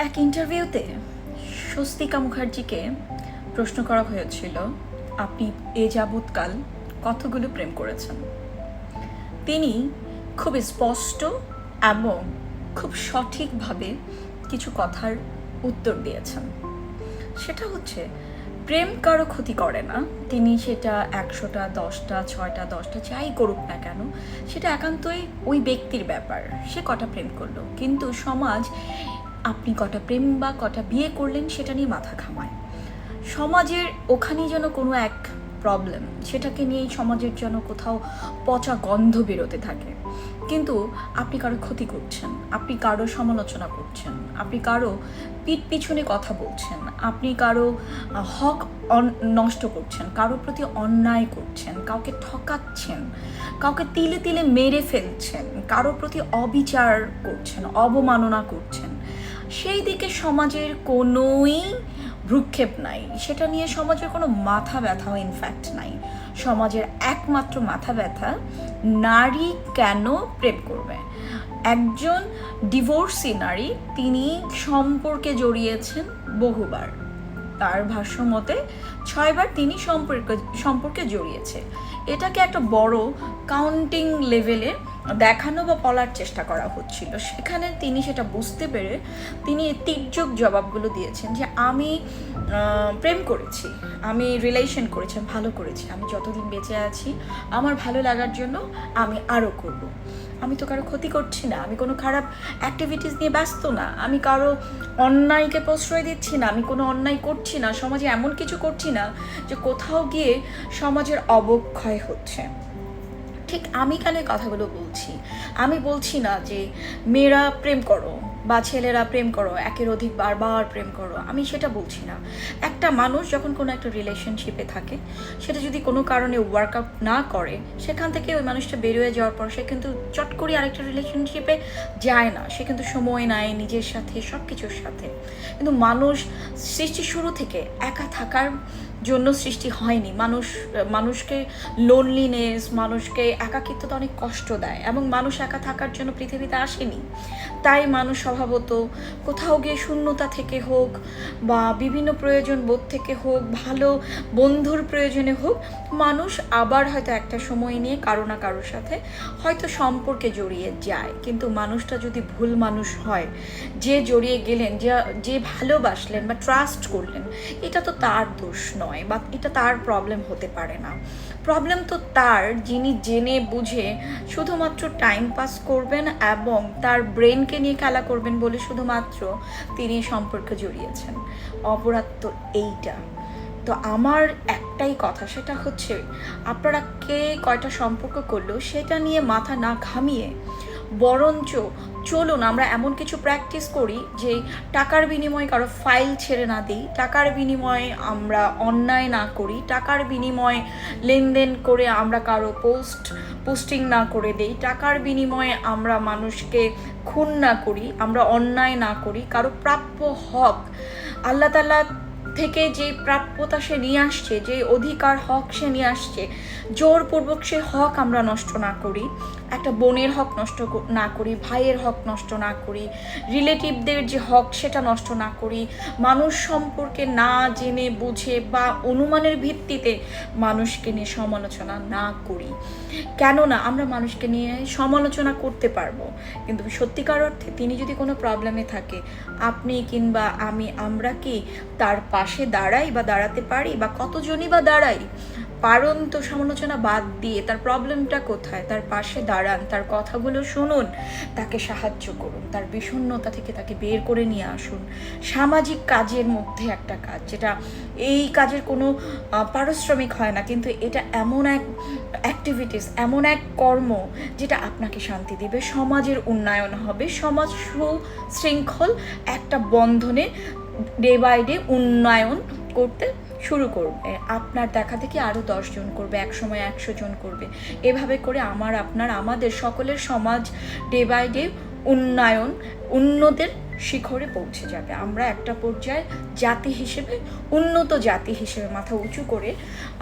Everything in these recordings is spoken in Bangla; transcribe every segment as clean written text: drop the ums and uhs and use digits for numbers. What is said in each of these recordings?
এক ইন্টারভিউতে স্বস্তিকা মুখার্জিকে প্রশ্ন করা হয়েছিল, আপনি এ যাবৎকাল কতগুলো প্রেম করেছেন। তিনি খুব স্পষ্ট এবং খুব সঠিকভাবে কিছু কথার উত্তর দিয়েছেন। সেটা হচ্ছে, প্রেম কারো ক্ষতি করে না। তিনি সেটা 100টা 10টা 6টা 10টা যাই করুক না কেন, সেটা একান্তই ওই ব্যক্তির ব্যাপার, সে কটা প্রেম করলো। কিন্তু সমাজ আপনি কটা প্রেম বা কটা বিয়ে করলেন সেটা নিয়ে মাথা ঘামায়। সমাজের ওখানেই যেন কোনো এক প্রবলেম, সেটাকে নিয়েই সমাজের যেন কোথাও পচা গন্ধ বেরোতে থাকে। কিন্তু আপনি কারো ক্ষতি করছেন, আপনি কারো সমালোচনা করছেন, আপনি কারো পিঠ পিছনে কথা বলছেন, আপনি কারো হক নষ্ট করছেন, কারো প্রতি অন্যায় করছেন, কাউকে ঠকাচ্ছেন, কাউকে তিলে তিলে মেরে ফেলছেন, কারো প্রতি অবিচার করছেন, অবমাননা করছেন, সেই দিকে সমাজের কোনোই ভ্রুক্ষেপ নাই। সেটা নিয়ে সমাজের কোনো মাথা ব্যথাও ইনফ্যাক্ট নাই। সমাজের একমাত্র মাথা ব্যথা, নারী কেন প্রেম করবে। একজন ডিভোর্সি নারী, তিনি সম্পর্কে জড়িয়েছেন বহুবার। তার ভাষ্য মতে 6বার তিনি সম্পর্কে জড়িয়েছে। এটাকে একটা বড় কাউন্টিং লেভেলে দেখানো বা বলার চেষ্টা করা হচ্ছিল। সেখানে তিনি সেটা বুঝতে পেরে তিনি তির্যক জবাবগুলো দিয়েছেন যে আমি প্রেম করেছি, আমি রিলেশন করেছি, ভালো করেছি, আমি যতদিন বেঁচে আছি আমার ভালো লাগার জন্য আমি আরও করব। আমি তো কারো ক্ষতি করছি না, আমি কোনো খারাপ অ্যাক্টিভিটিস নিয়ে ব্যস্ত না, আমি কারো অন্যায়কে প্রশ্রয় দিচ্ছি না, আমি কোনো অন্যায় করছি না, সমাজে এমন কিছু করছি না যে কোথাও গিয়ে সমাজের অবক্ষয় হচ্ছে। ঠিক আমি কেন কথাগুলো বলছি? আমি বলছি না যে মেয়েরা প্রেম করো বা ছেলেরা প্রেম করো, একের অধিক বারবার প্রেম করো, আমি সেটা বলছি না। একটা মানুষ যখন কোনো একটা রিলেশনশিপে থাকে, সেটা যদি কোনো কারণে ওয়ার্কআউট না করে, সেখান থেকে ওই মানুষটা বেরোয় যাওয়ার পর সে কিন্তু চট করে আরেকটা রিলেশনশিপে যায় না, সে কিন্তু সময় নেয় নিজের সাথে, সব কিছুর সাথে। কিন্তু মানুষ সৃষ্টি শুরু থেকে একা থাকার জন্য সৃষ্টি হয়নি। মানুষকে লোনলিনেস, মানুষকে একাকিত্বতা অনেক কষ্ট দেয়, এবং মানুষ একা থাকার জন্য পৃথিবীতে আসেনি। তাই মানুষ স্বভাবত কোথাও গিয়ে শূন্যতা থেকে হোক বা বিভিন্ন প্রয়োজন বোধ থেকে হোক, ভালো বন্ধুর প্রয়োজনে হোক, মানুষ আবার হয়তো একটা সময় নিয়ে কারো না কারোর সাথে হয়তো সম্পর্কে জড়িয়ে যায়। কিন্তু মানুষটা যদি ভুল মানুষ হয়, যে জড়িয়ে গেলেন, যে ভালোবাসলেন বা ট্রাস্ট করলেন, এটা তো তার দোষ নয় বা এটা তার প্রবলেম হতে পারে না। প্রবলেম তো তার, যিনি জেনে বুঝে শুধুমাত্র টাইম পাস করবেন এবং তার ব্রেনকে নিয়ে খেলা করবেন বলে শুধুমাত্র তিনি সম্পর্কে জড়িয়েছেন। অপরাধ তো এইটা। তো আমার একটাই কথা, সেটা হচ্ছে, আপনারা কে কয়টা সম্পর্ক করলো সেটা নিয়ে মাথা না ঘামিয়ে বরঞ্চ চলুন আমরা এমন কিছু প্র্যাকটিস করি যে টাকার বিনিময়ে কারো ফাইল ছেড়ে না দিই, টাকার বিনিময়ে আমরা অন্যায় না করি, টাকার বিনিময়ে লেনদেন করে আমরা কারো পোস্টিং না করে দেই, টাকার বিনিময়ে আমরা মানুষকে খুন না করি, আমরা অন্যায় না করি। কারো প্রাপ্য হক আল্লাহ তাআলা থেকে যে প্রাপ্যতা সে নিয়ে আসছে, যে অধিকার হক সে নিয়ে আসছে, জোরপূর্বক সে হক আমরা নষ্ট না করি। একটা বোনের হক নষ্ট না করি, ভাইয়ের হক নষ্ট না করি, রিলেটিভদের যে হক সেটা নষ্ট না করি, মানুষ সম্পর্কে না জেনে বুঝে বা অনুমানের ভিত্তিতে মানুষকে নিয়ে সমালোচনা না করি। কেননা আমরা মানুষকে নিয়ে সমালোচনা করতে পারবো, কিন্তু সত্যিকার অর্থে তিনি যদি কোনো প্রবলেমে থাকে, আপনি কিংবা আমরা কি তার পাশে দাঁড়াই বা দাঁড়াতে পারি, বা কতজনই বা দাঁড়াই? পারুন তো সমালোচনা বাদ দিয়ে তার প্রবলেমটা কোথায় তার পাশে দাঁড়ান, তার কথাগুলো শুনুন, তাকে সাহায্য করুন, তার বিষণ্ণতা থেকে তাকে বের করে নিয়ে আসুন। সামাজিক কাজের মধ্যে একটা কাজ, যেটা এই কাজের কোনো পারিশ্রমিক হয় না, কিন্তু এটা এমন এক অ্যাক্টিভিটিস, এমন এক কর্ম যেটা আপনাকে শান্তি দিবে, সমাজের উন্নয়ন হবে, সমাজ সুশৃঙ্খল একটা বন্ধনে ডে বাই ডে উন্নয়ন করতে শুরু করবে। আপনার দেখা দেখি আরও 10 জন করবে, একসময় 100 জন করবে। এভাবে করে আমাদের সকলের সমাজ ডে বাই ডে উন্নয়নের শিখরে পৌঁছে যাবে। আমরা একটা পর্যায়ে জাতি হিসেবে, উন্নত জাতি হিসেবে মাথা উঁচু করে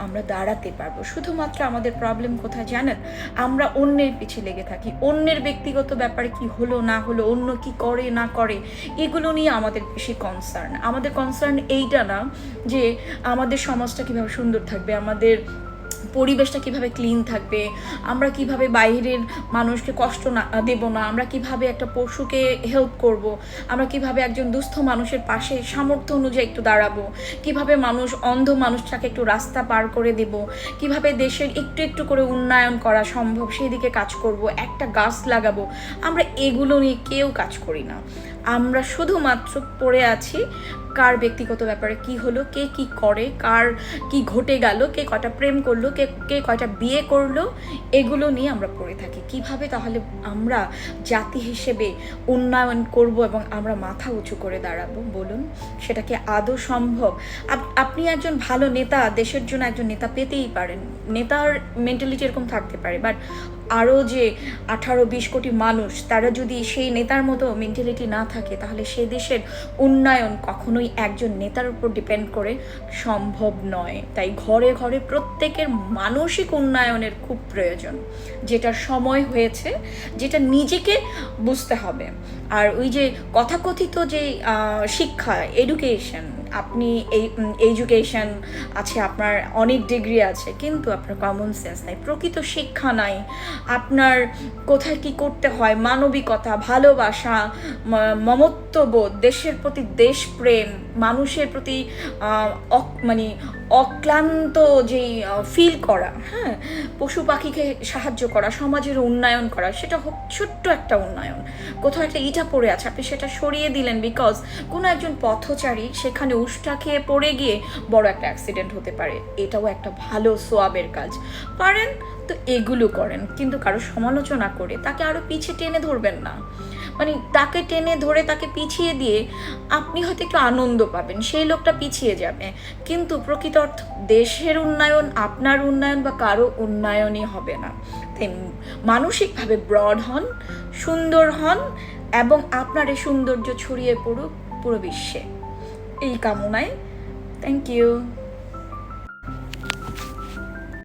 আমরা দাঁড়াতে পারবো। শুধুমাত্র আমাদের প্রবলেম কোথায় জানেন? আমরা অন্যের পিছে লেগে থাকি, অন্যের ব্যক্তিগত ব্যাপারে কি হলো না হলো, অন্য কি করে না করে, এগুলো নিয়ে আমাদের বেশি কনসার্ন। আমাদের কনসার্ন এইটা না যে আমাদের সমাজটা কীভাবে সুন্দর থাকবে, আমাদের পরিবেশটা কিভাবে ক্লিন থাকবে, আমরা কিভাবে বাইরের মানুষকে কষ্ট না দেব না, আমরা কিভাবে একটা পশুকে হেল্প করব, আমরা কিভাবে একজন দুস্থ মানুষের পাশে সামর্থ্য অনুযায়ী একটু দাঁড়াবো, কিভাবে অন্ধ মানুষটাকে একটু রাস্তা পার করে দেব, কিভাবে দেশের একটু একটু করে উন্নয়ন করা সম্ভব সেই দিকে কাজ করব, একটা গাছ লাগাবো। আমরা এগুলো নিয়ে কেউ কাজ করি না। আমরা শুধুমাত্র পড়ে আছি কার ব্যক্তিগত ব্যাপারে কি হলো, কে কি করে, কার কি ঘটে গেল, কে কয়টা প্রেম করলো, কে কয়টা বিয়ে করলো, এগুলো নিয়ে আমরা পড়ে থাকি। কিভাবে তাহলে আমরা জাতি হিসেবে উন্নয়ন করব এবং আমরা মাথা উঁচু করে দাঁড়াবো বলুন? সেটা কি আদৌ সম্ভব? আপনি একজন ভালো নেতা, দেশের জন্য একজন নেতা পেতেই পারেন, নেতার মেন্টালিটি এরকম থাকতে পারে, বাট আরও যে 18-20 কোটি মানুষ, তারা যদি সেই নেতার মতো মেন্টালিটি না থাকে, তাহলে সে দেশের উন্নয়ন কখনোই একজন নেতার উপর ডিপেন্ড করে সম্ভব নয়। তাই ঘরে ঘরে প্রত্যেকের মানসিক উন্নয়নের খুব প্রয়োজন, যেটার সময় হয়েছে, যেটা নিজেকে বুঝতে হবে। আর ওই যে কথাকথিত যে শিক্ষা, এডুকেশন, আপনি এই এডুকেশন আছে, আপনার অনেক ডিগ্রি আছে, কিন্তু আপনার কমন সেন্স নাই, প্রকৃত শিক্ষা নাই, আপনার কোথায় কি করতে হয়, মানবিকতা, ভালোবাসা, মমত্ববোধ, দেশের প্রতি দেশপ্রেম, মানুষের প্রতি মানে অক্লান্ত যেই ফিল করা, হ্যাঁ, পশু পাখিকে সাহায্য করা, সমাজের উন্নয়ন করা, সেটা হোক ছোট্ট একটা উন্নয়ন, কোথাও একটা ইটা পড়ে আছে, আপনি সেটা সরিয়ে দিলেন বিকজ কোনো একজন পথচারী সেখানে উষ্টা খেয়ে পড়ে গিয়ে বড় একটা অ্যাক্সিডেন্ট হতে পারে, এটাও একটা ভালো সোয়াবের কাজ। পারেন তো এগুলো করেন, কিন্তু কারো সমালোচনা করে তাকে আরও পিছিয়ে টেনে ধরবেন না। মানে তাকে টেনে ধরে তাকে পিছিয়ে দিয়ে আপনি হয়তো একটু আনন্দ পাবেন, সেই লোকটা পিছিয়ে যাবে, কিন্তু প্রকৃত অর্থ দেশের উন্নয়ন, আপনার উন্নয়ন বা কারো উন্নয়নই হবে না। তাই মানসিকভাবে ব্রড হন, সুন্দর হন, এবং আপনার এই সৌন্দর্য ছড়িয়ে পড়ুক পুরো বিশ্বে, এই কামনায়। Thank you.